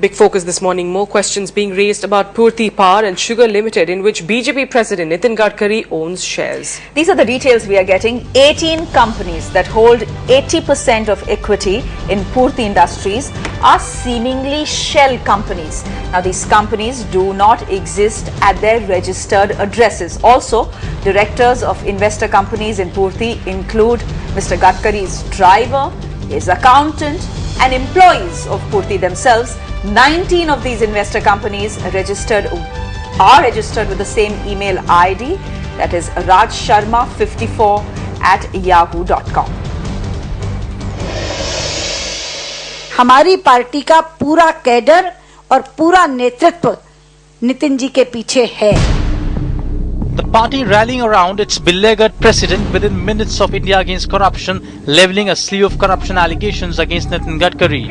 Big focus this morning, more questions being raised about Purti Power and Sugar Limited, in which BJP President Nitin Gadkari owns shares. These are the details we are getting. 18 companies that hold 80% of equity in Purti Industries are seemingly shell companies. Now, these companies do not exist at their registered addresses. Also, directors of investor companies in Purti include Mr. Gadkari's driver, his accountant, and employees of Purti themselves. 19 of these investor companies are registered with the same email ID, that is rajsharma54@yahoo.com. हमारी party का पूरा cadre और पूरा नेतृत्व नितिन जी के पीछे है. The party rallying around its beleaguered president within minutes of India Against Corruption, levelling a slew of corruption allegations against Nitin Gadkari.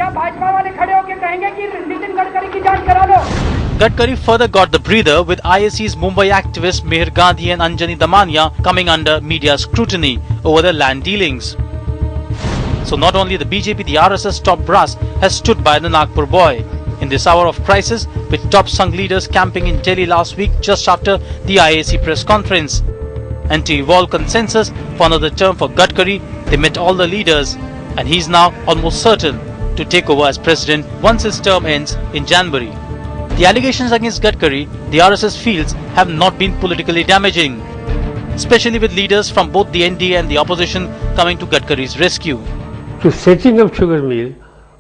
Gadkari further got the breather with IAC's Mumbai activists Meher Gandhi and Anjani Damania coming under media scrutiny over their land dealings. So not only the BJP, the RSS top brass has stood by the Nagpur boy. In this hour of crisis, with top Sangh leaders camping in Delhi last week just after the IAC press conference. And to evolve consensus for another term for Gadkari, they met all the leaders, and he's now almost certain to take over as president once his term ends in January. The allegations against Gadkari, the RSS feels, have not been politically damaging, especially with leaders from both the NDA and the opposition coming to Gadkari's rescue. To setting up sugar mill,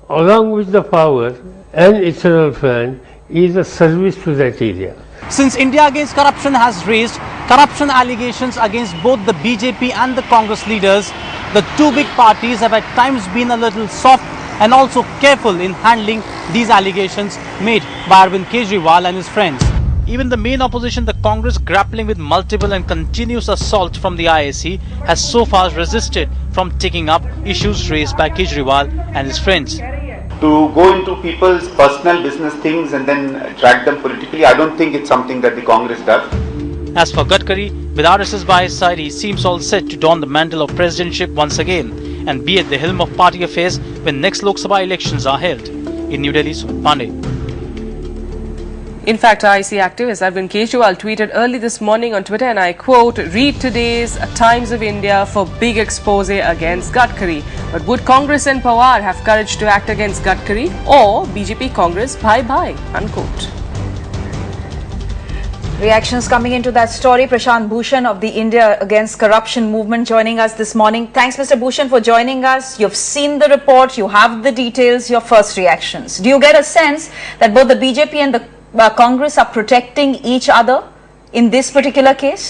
along with the power and ethanol plant, is a service to that area. Since India Against Corruption has raised corruption allegations against both the BJP and the Congress leaders, the two big parties have at times been a little soft and also careful in handling these allegations made by Arvind Kejriwal and his friends. Even the main opposition, the Congress, grappling with multiple and continuous assault from the IAC, has so far resisted from taking up issues raised by Kejriwal and his friends. To go into people's personal business things and then drag them politically, I don't think it's something that the Congress does. As for Gadkari, with RSS by his side, he seems all set to don the mantle of presidentship once again and be at the helm of party affairs when next Lok Sabha elections are held. In New Delhi, Sumit Pandey. In fact, IC activist Arvind Kejriwal tweeted early this morning on Twitter, and I quote, "Read today's Times of India for big expose against Gadkari. But would Congress and Pawar have courage to act against Gadkari, or BJP Congress bye-bye," unquote. Reactions coming into that story. Prashant Bhushan of the India Against Corruption movement joining us this morning. Thanks, Mr. Bhushan, for joining us. You've seen the report, you have the details, your first reactions. Do you get a sense that both the BJP and the Congress are protecting each other in this particular case?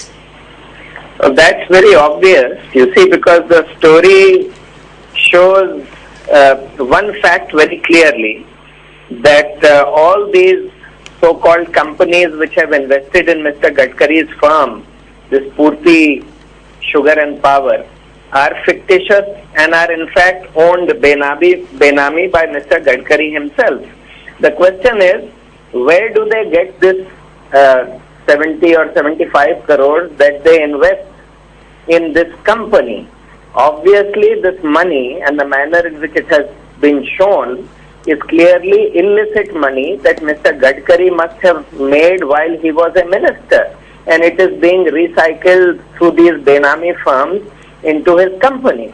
That's very obvious, you see, because the story shows one fact very clearly, that all these so-called companies which have invested in Mr. Gadkari's firm, this Purti Sugar and Power, are fictitious and are in fact owned benami by Mr. Gadkari himself. The question is, where do they get this 70 or 75 crores that they invest in this company? Obviously, this money and the manner in which it has been shown is clearly illicit money that Mr. Gadkari must have made while he was a minister, and it is being recycled through these benami firms into his company.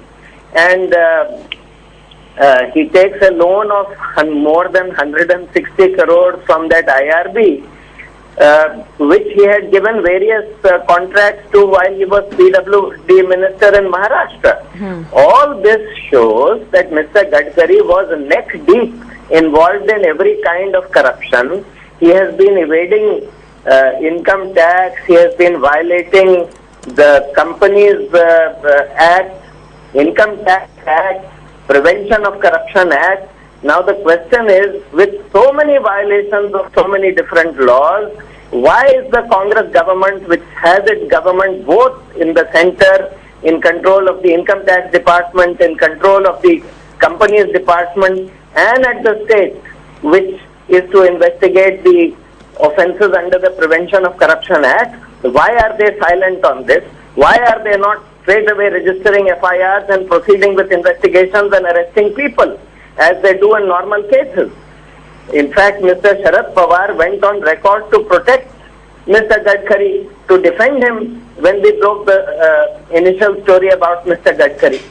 And he takes a loan of more than 160 crores from that IRB, which he had given various contracts to while he was PWD minister in Maharashtra. All this shows that Mr. Gadkari was neck deep involved in every kind of corruption. He has been evading income tax, he has been violating the Companies Act, Income Tax Act, Prevention of Corruption Act. Now the question is, with so many violations of so many different laws, why is the Congress government, which has its government both in the center, in control of the income tax department, in control of the companies department, and at the state, which is to investigate the offences under the Prevention of Corruption Act, why are they silent on this? Why are they not straight away registering FIRs and proceeding with investigations and arresting people as they do in normal cases? In fact, Mr. Sharad Pawar went on record to protect Mr. Gadkari, to defend him when we broke the initial story about Mr. Gadkari.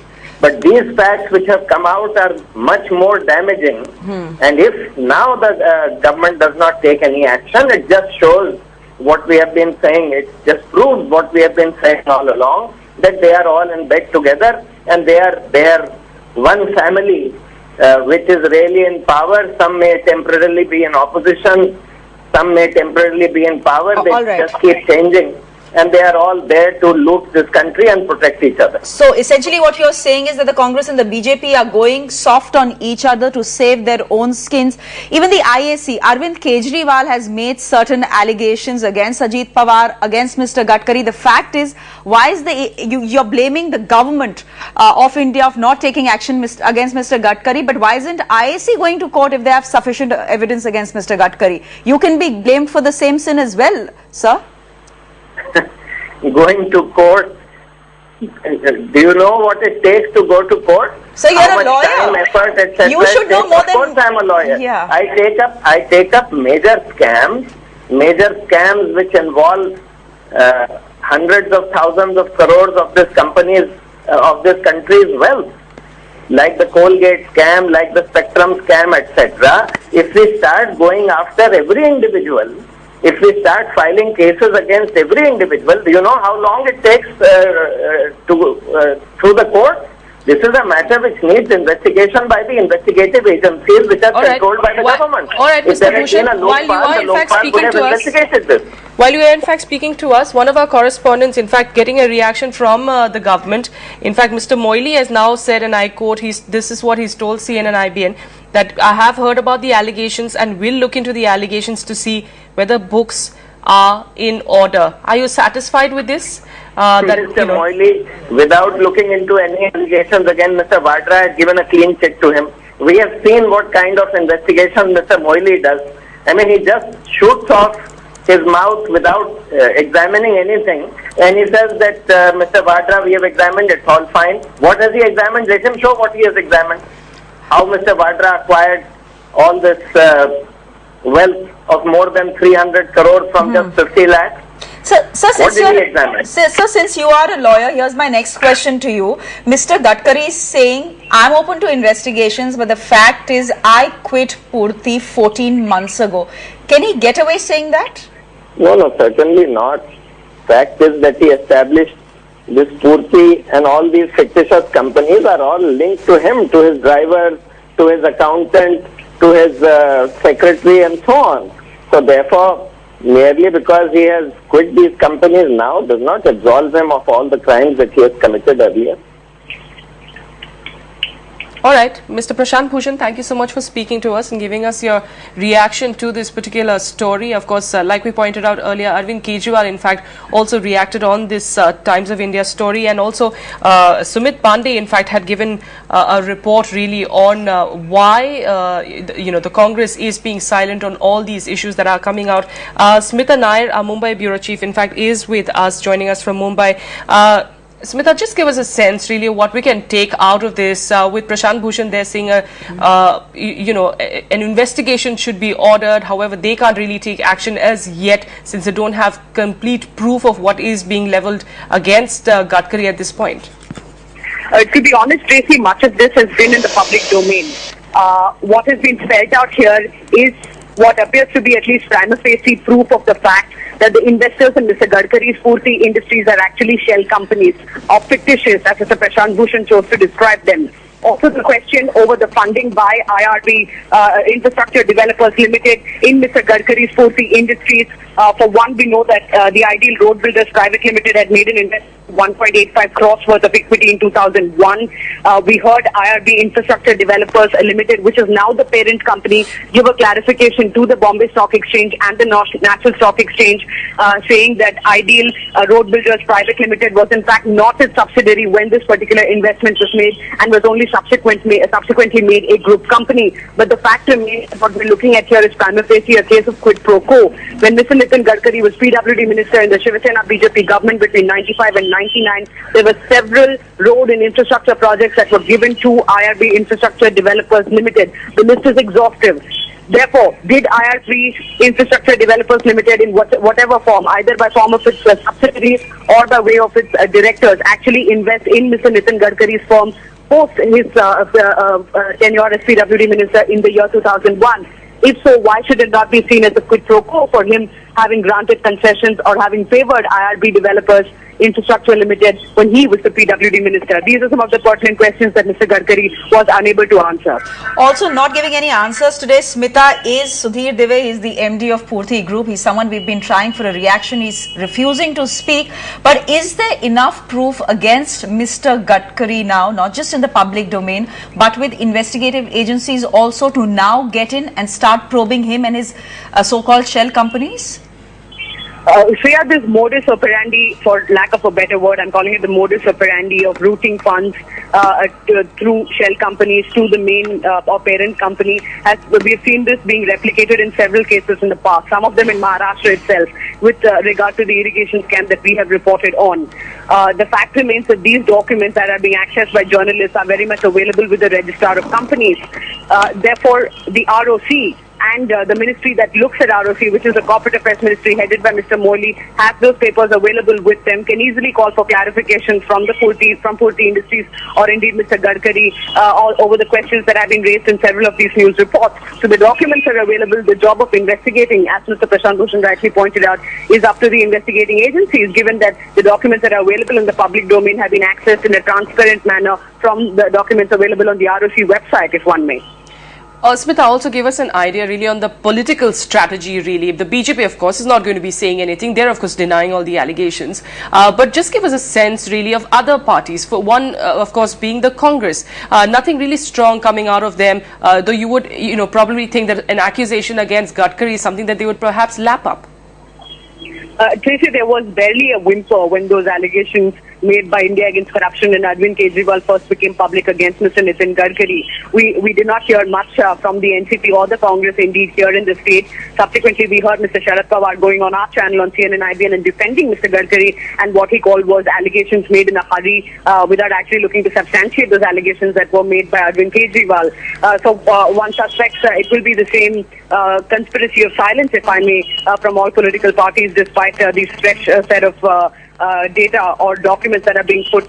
But these facts which have come out are much more damaging. And if now the government does not take any action, it just shows what we have been saying. It just proves what we have been saying all along, that they are all in bed together and they are one family which is really in power. Some may temporarily be in opposition, some may temporarily be in power. They just keep changing. And they are all there to loot this country and protect each other. So essentially what you're saying is that the Congress and the BJP are going soft on each other to save their own skins. Even the IAC, Arvind Kejriwal has made certain allegations against Ajit Pawar, against Mr. Gadkari. The fact is, why is you're blaming the government of India of not taking action against Mr. Gadkari, but why isn't IAC going to court if they have sufficient evidence against Mr. Gadkari? You can be blamed for the same sin as well, sir. Going to court, do you know what it takes to go to court? So you're a lawyer. Time, effort, etc. You should know more than... Of course I'm a lawyer. Yeah. I take up major scams which involve hundreds of thousands of crores of this country's wealth, like the Colgate scam, like the Spectrum scam, etc. If we start going after every individual, if we start filing cases against every individual, do you know how long it takes through the court? This is a matter which needs investigation by the investigative agencies which are controlled by the government. All right, Mr. Bhushan, while you are in fact speaking to us, while you are in fact speaking to us, one of our correspondents, in fact, getting a reaction from the government. In fact, Mr. Moily has now said, and I quote, this is what he's told CNN IBN, that I have heard about the allegations and will look into the allegations to see whether books are in order. Are you satisfied with this? Mr. Moily, without looking into any allegations again, Mr. Vadra has given a clean check to him. We have seen what kind of investigation Mr. Moily does. I mean, he just shoots off his mouth without examining anything, and he says that, Mr. Vadra, we have examined, it's all fine. What has he examined? Let him show what he has examined. How Mr. Vadra acquired all this wealth of more than 300 crores from just 50 lakhs. So since you are a lawyer, here's my next question to you. Mr. Gadkari is saying, I'm open to investigations, but the fact is I quit Purti 14 months ago. Can he get away saying that? No, certainly not. Fact is that he established this Purti, and all these fictitious companies are all linked to him, to his drivers, to his accountant, to his secretary and so on. So therefore, merely because he has quit these companies now does not absolve him of all the crimes that he has committed earlier. All right, Mr. Prashant Bhushan, thank you so much for speaking to us and giving us your reaction to this particular story. Of course, like we pointed out earlier, Arvind Kejriwal, in fact, also reacted on this Times of India story, and also Sumit Pandey, in fact, had given a report really on why, the Congress is being silent on all these issues that are coming out. Smita Nair, our Mumbai Bureau Chief, in fact, is with us, joining us from Mumbai. Smita, just give us a sense, really, what we can take out of this. With Prashant Bhushan, they're saying, an investigation should be ordered. However, they can't really take action as yet, since they don't have complete proof of what is being leveled against Gadkari at this point. To be honest, Tracy, much of this has been in the public domain. What has been spelled out here is what appears to be at least prima facie proof of the fact that the investors in Mr. Gadkari's Purti Industries are actually shell companies, or fictitious, as Mr. Prashant Bhushan chose to describe them. Also, the question over the funding by IRB Infrastructure Developers Limited in Mr. Gadkari's Purti Industries. For one, we know that the Ideal Road Builders Private Limited had made an investment of 1.85 crores worth of equity in 2001. We heard IRB Infrastructure Developers Limited, which is now the parent company, give a clarification to the Bombay Stock Exchange and the National Stock Exchange, saying that Ideal Road Builders Private Limited was in fact not a subsidiary when this particular investment was made, and was only subsequently made a group company. But the fact remains, what we're looking at here is prima facie a case of quid pro quo. When Mr. Nitin Gadkari was PWD minister in the Shiv Sena BJP government between 95 and 99, there were several road and infrastructure projects that were given to IRB Infrastructure Developers Limited. The list is exhaustive. Therefore, did IRB Infrastructure Developers Limited in whatever form, either by form of its subsidiaries or by way of its directors, actually invest in Mr. Nitin Gadkari's firm post his tenure as PWD Minister in the year 2001? If so, why should it not be seen as a quid pro quo for him having granted concessions or having favored IRB Developers Infrastructure Limited when he was the PWD Minister? These are some of the pertinent questions that Mr. Gadkari was unable to answer. Also not giving any answers today, Smita, is Sudhir Deve. He's the MD of Purti Group. He's someone we've been trying for a reaction. He's refusing to speak. But is there enough proof against Mr. Gadkari now, not just in the public domain, but with investigative agencies also to now get in and start probing him and his so-called shell companies? Shreya, this modus operandi, for lack of a better word, I'm calling it the modus operandi of routing funds through shell companies to the main or parent company. We've seen this being replicated in several cases in the past, some of them in Maharashtra itself, with regard to the irrigation scam that we have reported on. The fact remains that these documents that are being accessed by journalists are very much available with the registrar of companies. Therefore, the ROC and the ministry that looks at ROC, which is the Corporate Affairs Ministry headed by Mr. Morley, has those papers available with them, can easily call for clarifications from Purti Industries or indeed Mr. Gadkari over the questions that have been raised in several of these news reports. So the documents are available. The job of investigating, as Mr. Prashant Bhushan rightly pointed out, is up to the investigating agencies, given that the documents that are available in the public domain have been accessed in a transparent manner from the documents available on the ROC website, if one may. Smita, also give us an idea really on the political strategy really. The BJP, of course, is not going to be saying anything. They're, of course, denying all the allegations. But just give us a sense really of other parties. For one, of course, being the Congress. Nothing really strong coming out of them, though you would, probably think that an accusation against Gadkari is something that they would perhaps lap up. Tracy, there was barely a whimper when those allegations made by India Against Corruption and Arvind Kejriwal first became public against Mr. Nitin Gadkari. We did not hear much from the NCP or the Congress indeed here in the state. Subsequently, we heard Mr. Sharad Pawar going on our channel on CNN IBN and defending Mr. Gadkari and what he called was allegations made in a hurry without actually looking to substantiate those allegations that were made by Arvind Kejriwal. So one suspects it will be the same conspiracy of silence, if I may, from all political parties, despite these fresh set of data or documents that are being put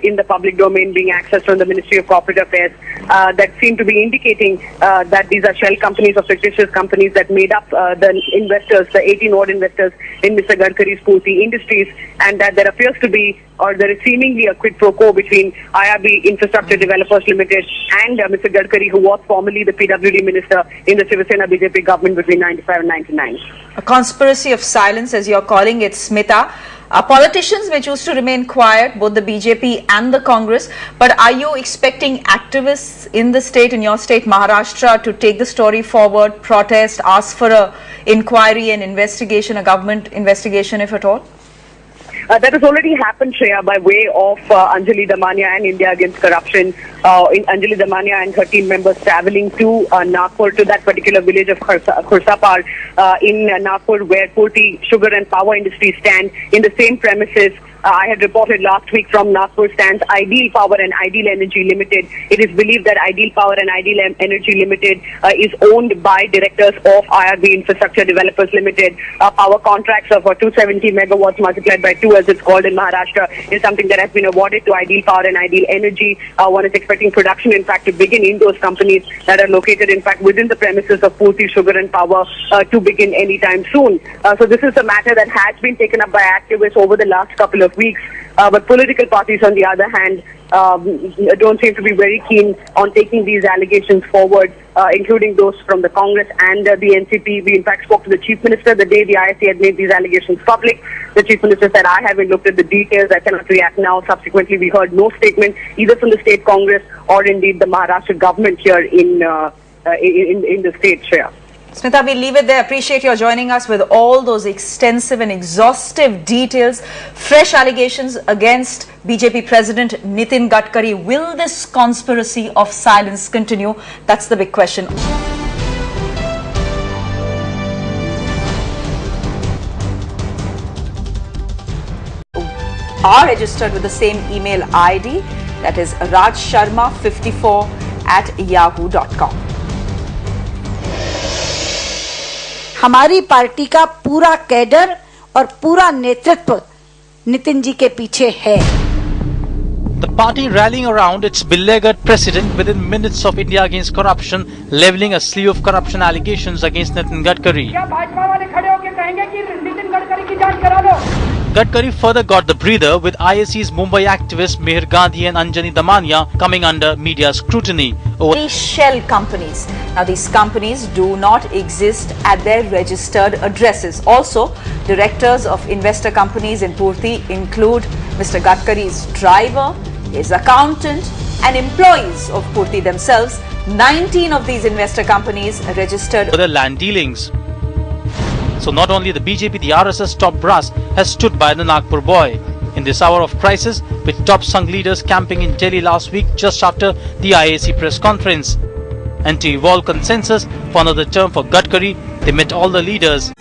in the public domain being accessed from the Ministry of Corporate Affairs that seem to be indicating that these are shell companies or fictitious companies that made up the investors, the 18 odd investors in Mr. Gadkari's Purti Industries, and that there appears to be, or there is seemingly a quid pro quo between IRB Infrastructure Developers Limited and Mr. Gadkari, who was formerly the PWD Minister in the Shiv Sena BJP government between 95 and 99. A conspiracy of silence, as you're calling it, Smita. Politicians may choose to remain quiet, both the BJP and the Congress, but are you expecting activists in the state, in your state, Maharashtra, to take the story forward, protest, ask for an inquiry and investigation, a government investigation, if at all? That has already happened, Shreya, by way of Anjali Damania and India Against Corruption. Anjali Damania and her team members traveling to Nagpur, to that particular village of Khursapar in Nagpur, where Purti Sugar and Power Industries stand in the same premises. I had reported last week from Nagpur stands Ideal Power and Ideal Energy Limited. It is believed that Ideal Power and Ideal Energy Limited is owned by directors of IRB Infrastructure Developers Limited. Power contracts of 270 megawatts multiplied by 2, as it's called in Maharashtra, is something that has been awarded to Ideal Power and Ideal Energy. One is expecting production, in fact, to begin in those companies that are located, in fact, within the premises of Purti Sugar and Power to begin anytime soon. So this is a matter that has been taken up by activists over the last couple of weeks. But political parties, on the other hand, don't seem to be very keen on taking these allegations forward, including those from the Congress and the NCP. We, in fact, spoke to the Chief Minister the day the ISC had made these allegations public. The Chief Minister said, I haven't looked at the details, I cannot react now. Subsequently, we heard no statement either from the State Congress or indeed the Maharashtra government here in the state, Shreya. Smita, we'll leave it there. Appreciate your joining us with all those extensive and exhaustive details. Fresh allegations against BJP President Nitin Gadkari. Will this conspiracy of silence continue? That's the big question. Are registered with the same email ID, that is rajsharma54@yahoo.com. हमारी party का पूरा cadre और पूरा नेतृत्व नितिन जी के पीछे है। The party rallying around its beleaguered president within minutes of India Against Corruption, levelling a slew of corruption allegations against Nitin Gadkari. Gadkari further got the breather with IAC's Mumbai activists Meher Gandhi and Anjani Damania coming under media scrutiny. These shell companies. Now these companies do not exist at their registered addresses. Also, directors of investor companies in Purti include Mr. Gadkari's driver, his accountant and employees of Purti themselves. 19 of these investor companies registered for the land dealings. So not only the BJP, the RSS top brass has stood by the Nagpur boy. In this hour of crisis, with top Sangh leaders camping in Delhi last week just after the IAC press conference. And to evolve consensus for another term for Gadkari, they met all the leaders.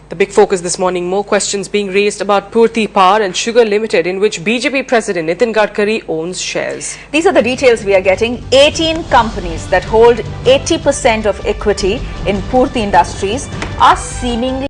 The big focus this morning, more questions being raised about Purti Power and Sugar Limited, in which BJP President Nitin Gadkari owns shares. These are the details we are getting. 18 companies that hold 80% of equity in Purti Industries are seemingly